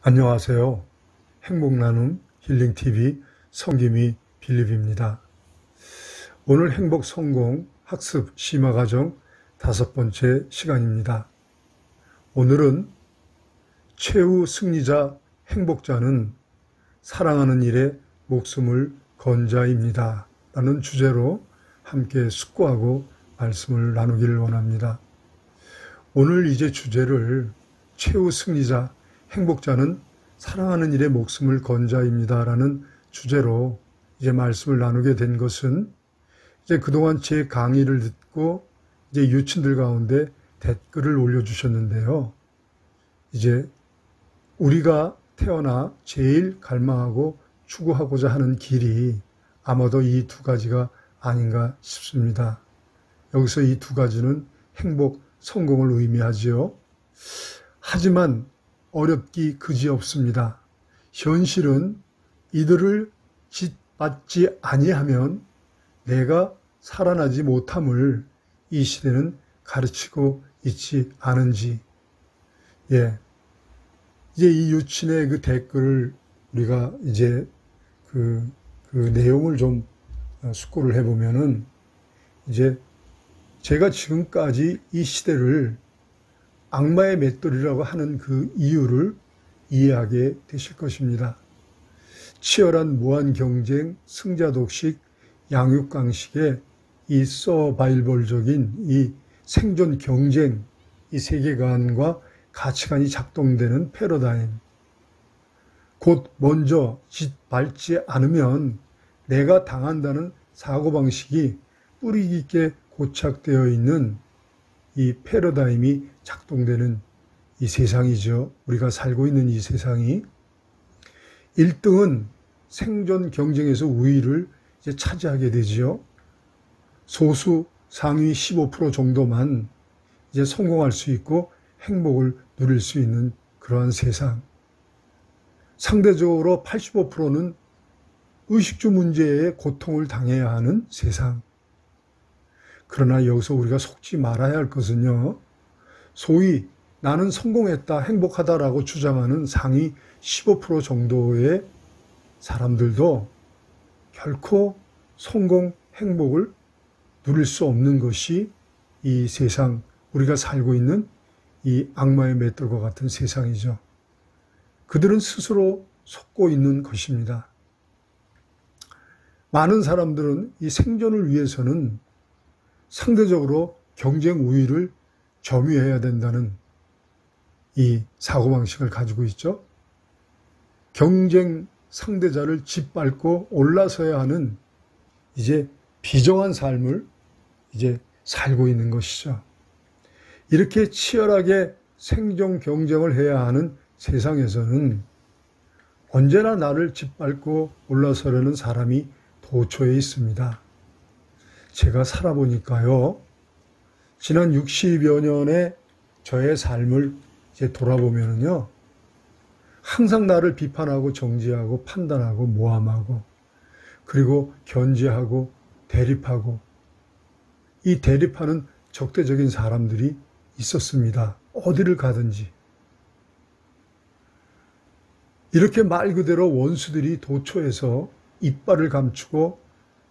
안녕하세요. 행복나눔 힐링TV 성김이 빌립입니다. 오늘 행복성공 학습 심화과정 5번째 시간입니다. 오늘은 최후 승리자 행복자는 사랑하는 일에 목숨을 건 자입니다. 라는 주제로 함께 숙고하고 말씀을 나누기를 원합니다. 오늘 이제 주제를 최후 승리자 행복자는 사랑하는 일에 목숨을 건 자입니다. 라는 주제로 이제 말씀을 나누게 된 것은 이제 그동안 제 강의를 듣고 이제 유친들 가운데 댓글을 올려주셨는데요. 이제 우리가 태어나 제일 갈망하고 추구하고자 하는 길이 아마도 이 두 가지가 아닌가 싶습니다. 여기서 이 두 가지는 행복, 성공을 의미하지요. 하지만 어렵기 그지없습니다. 현실은 이들을 짓밟지 아니하면 내가 살아나지 못함을 이 시대는 가르치고 있지 않은지. 이제 이 유친의 그 댓글을 우리가 이제 그 내용을 좀 숙고를 해보면은 이제 제가 지금까지 이 시대를 악마의 맷돌이라고 하는 그 이유를 이해하게 되실 것입니다. 치열한 무한 경쟁, 승자 독식, 양육 강식의 이 서바이벌적인 이 생존 경쟁, 이 세계관과 가치관이 작동되는 패러다임. 곧 먼저 짓밟지 않으면 내가 당한다는 사고방식이 뿌리 깊게 고착되어 있는 이 패러다임이 작동되는 이 세상이죠. 우리가 살고 있는 이 세상이 1등은 생존 경쟁에서 우위를 이제 차지하게 되지요. 소수 상위 15% 정도만 이제 성공할 수 있고 행복을 누릴 수 있는 그러한 세상. 상대적으로 85%는 의식주 문제에 고통을 당해야 하는 세상. 그러나 여기서 우리가 속지 말아야 할 것은요. 소위 나는 성공했다, 행복하다라고 주장하는 상위 15% 정도의 사람들도 결코 성공, 행복을 누릴 수 없는 것이 이 세상, 우리가 살고 있는 이 악마의 맷돌과 같은 세상이죠. 그들은 스스로 속고 있는 것입니다. 많은 사람들은 이 생존을 위해서는 상대적으로 경쟁 우위를 점유해야 된다는 이 사고방식을 가지고 있죠. 경쟁 상대자를 짓밟고 올라서야 하는 이제 비정한 삶을 이제 살고 있는 것이죠. 이렇게 치열하게 생존 경쟁을 해야 하는 세상에서는 언제나 나를 짓밟고 올라서려는 사람이 도처에 있습니다. 제가 살아보니까요, 지난 60여 년의 저의 삶을 이제 돌아보면요, 항상 나를 비판하고 정죄하고 판단하고 모함하고 그리고 견제하고 대립하고 이 대립하는 적대적인 사람들이 있었습니다. 어디를 가든지. 이렇게 말 그대로 원수들이 도처에서 이빨을 감추고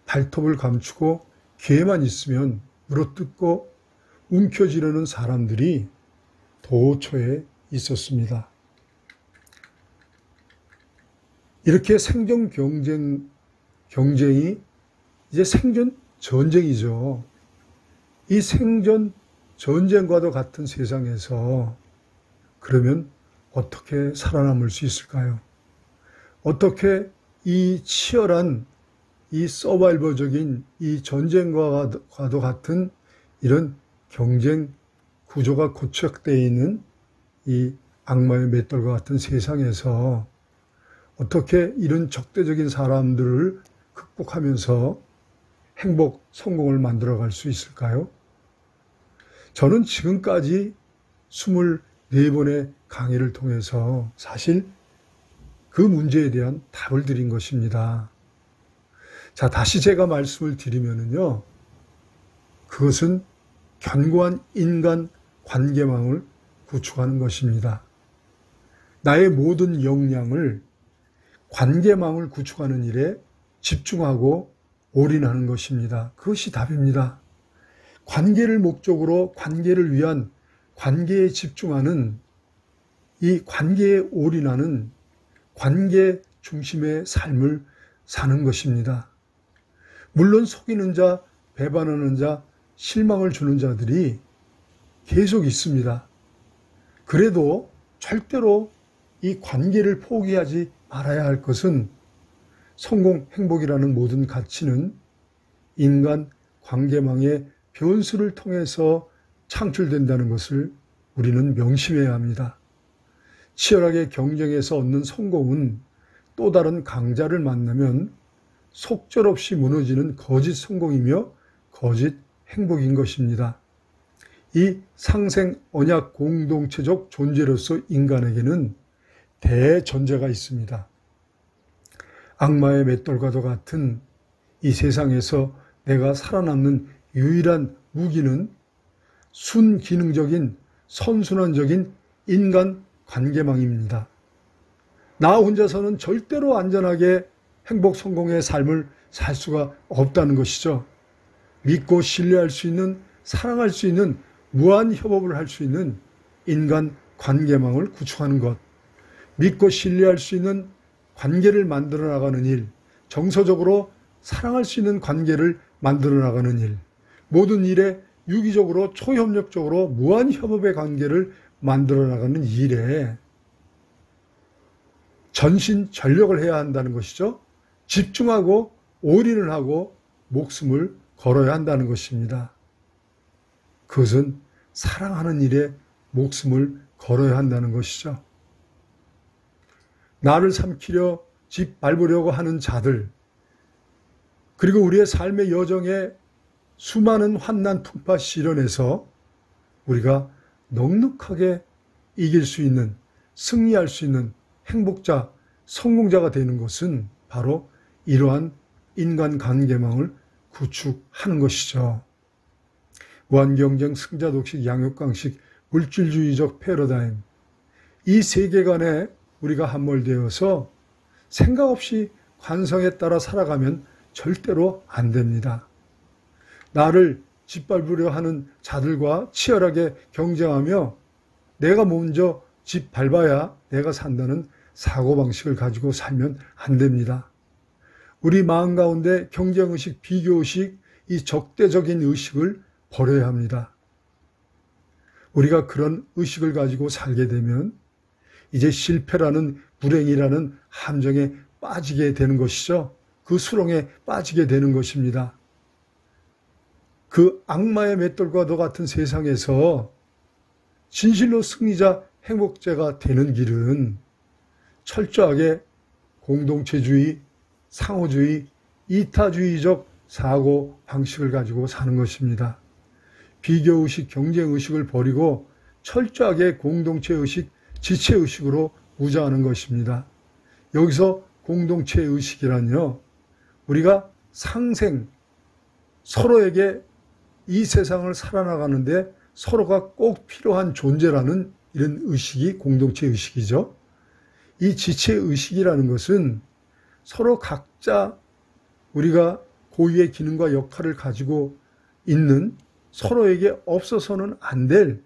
발톱을 감추고 기회만 있으면 물어뜯고 움켜쥐려는 사람들이 도처에 있었습니다. 이렇게 생존 경쟁이 이제 생존 전쟁이죠. 이 생존 전쟁과도 같은 세상에서 그러면 어떻게 살아남을 수 있을까요? 어떻게 이 치열한 이 서바이벌적인 이 전쟁과도 같은 이런 경쟁 구조가 고착되어 있는 이 악마의 맷돌과 같은 세상에서 어떻게 이런 적대적인 사람들을 극복하면서 행복, 성공을 만들어갈 수 있을까요? 저는 지금까지 24번의 강의를 통해서 사실 그 문제에 대한 답을 드린 것입니다. 자, 다시 제가 말씀을 드리면은요, 그것은 견고한 인간 관계망을 구축하는 것입니다. 나의 모든 역량을 관계망을 구축하는 일에 집중하고 올인하는 것입니다. 그것이 답입니다. 관계를 목적으로 관계를 위한 관계에 집중하는 이 관계에 올인하는 관계 중심의 삶을 사는 것입니다. 물론 속이는 자, 배반하는 자, 실망을 주는 자들이 계속 있습니다. 그래도 절대로 이 관계를 포기하지 말아야 할 것은 성공, 행복이라는 모든 가치는 인간 관계망의 변수를 통해서 창출된다는 것을 우리는 명심해야 합니다. 치열하게 경쟁해서 얻는 성공은 또 다른 강자를 만나면 속절없이 무너지는 거짓 성공이며 거짓 행복인 것입니다. 이 상생 언약 공동체적 존재로서 인간에게는 대전제가 있습니다. 악마의 맷돌과도 같은 이 세상에서 내가 살아남는 유일한 무기는 순기능적인 선순환적인 인간 관계망입니다. 나 혼자서는 절대로 안전하게 행복 성공의 삶을 살 수가 없다는 것이죠. 믿고 신뢰할 수 있는, 사랑할 수 있는, 무한 협업을 할 수 있는 인간 관계망을 구축하는 것, 믿고 신뢰할 수 있는 관계를 만들어 나가는 일, 정서적으로 사랑할 수 있는 관계를 만들어 나가는 일, 모든 일에 유기적으로 초협력적으로 무한 협업의 관계를 만들어 나가는 일에 전신 전력을 해야 한다는 것이죠. 집중하고 올인을 하고 목숨을 걸어야 한다는 것입니다. 그것은 사랑하는 일에 목숨을 걸어야 한다는 것이죠. 나를 삼키려 집 밟으려고 하는 자들, 그리고 우리의 삶의 여정에 수많은 환난 풍파 시련에서 우리가 넉넉하게 이길 수 있는, 승리할 수 있는 행복자, 성공자가 되는 것은 바로 이러한 인간관계망을 구축하는 것이죠. 무한경쟁, 승자독식, 양육강식, 물질주의적 패러다임, 이 세계관에 우리가 함몰되어서 생각 없이 관성에 따라 살아가면 절대로 안 됩니다. 나를 짓밟으려 하는 자들과 치열하게 경쟁하며 내가 먼저 짓밟아야 내가 산다는 사고방식을 가지고 살면 안 됩니다. 우리 마음 가운데 경쟁의식, 비교의식, 이 적대적인 의식을 버려야 합니다. 우리가 그런 의식을 가지고 살게 되면 이제 실패라는, 불행이라는 함정에 빠지게 되는 것이죠. 그 수렁에 빠지게 되는 것입니다. 그 악마의 맷돌과도 같은 세상에서 진실로 승리자, 행복자가 되는 길은 철저하게 공동체주의, 상호주의, 이타주의적 사고 방식을 가지고 사는 것입니다. 비교의식, 경쟁의식을 버리고 철저하게 공동체의식, 지체의식으로 무장하는 것입니다. 여기서 공동체의식이란요, 우리가 상생, 서로에게 이 세상을 살아나가는데 서로가 꼭 필요한 존재라는 이런 의식이 공동체의식이죠. 이 지체의식이라는 것은 서로 각자 우리가 고유의 기능과 역할을 가지고 있는, 서로에게 없어서는 안 될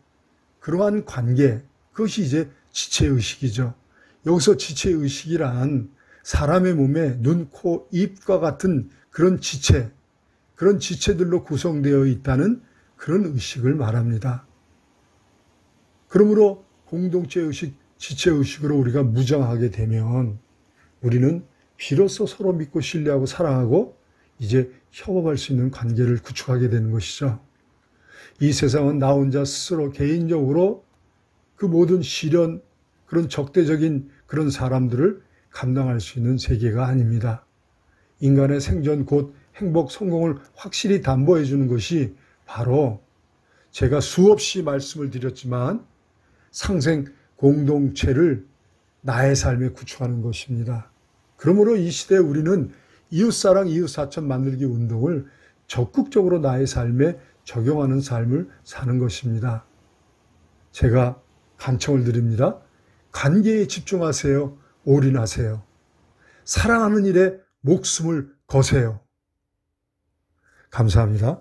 그러한 관계, 그것이 이제 지체의식이죠. 여기서 지체의식이란 사람의 몸에 눈, 코, 입과 같은 그런 지체, 그런 지체들로 구성되어 있다는 그런 의식을 말합니다. 그러므로 공동체의식, 지체의식으로 우리가 무장하게 되면 우리는 비로소 서로 믿고 신뢰하고 사랑하고 이제 협업할 수 있는 관계를 구축하게 되는 것이죠. 이 세상은 나 혼자 스스로 개인적으로 그 모든 시련, 그런 적대적인 그런 사람들을 감당할 수 있는 세계가 아닙니다. 인간의 생존 곧 행복, 성공을 확실히 담보해 주는 것이 바로 제가 수없이 말씀을 드렸지만 상생 공동체를 나의 삶에 구축하는 것입니다. 그러므로 이 시대에 우리는 이웃사랑, 이웃사천 만들기 운동을 적극적으로 나의 삶에 적용하는 삶을 사는 것입니다. 제가 간청을 드립니다. 관계에 집중하세요. 올인하세요. 사랑하는 일에 목숨을 거세요. 감사합니다.